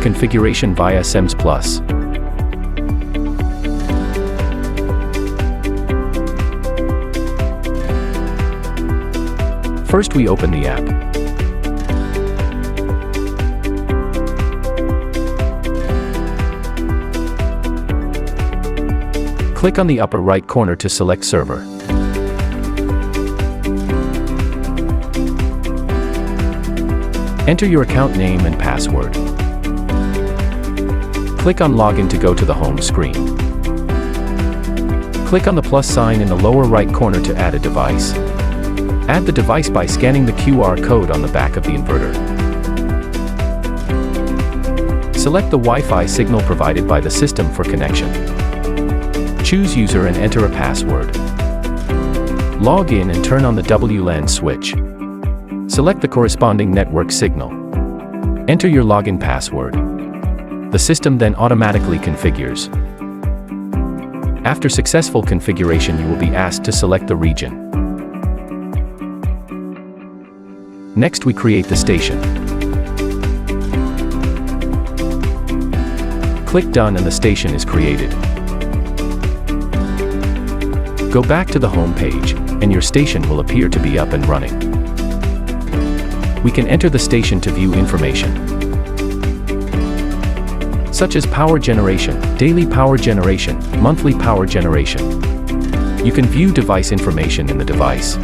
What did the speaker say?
Configuration via SEMS Plus. First, we open the app. Click on the upper right corner to select Server. Enter your account name and password. Click on Login to go to the home screen. Click on the plus sign in the lower right corner to add a device. Add the device by scanning the QR code on the back of the inverter. Select the Wi-Fi signal provided by the system for connection. Choose User and enter a password. Log in and turn on the WLAN switch. Select the corresponding network signal. Enter your login password. The system then automatically configures. After successful configuration, you will be asked to select the region. Next, we create the station. Click Done and the station is created. Go back to the home page, and your station will appear to be up and running. We can enter the station to view information, such as power generation, daily power generation, monthly power generation. You can view device information in the device.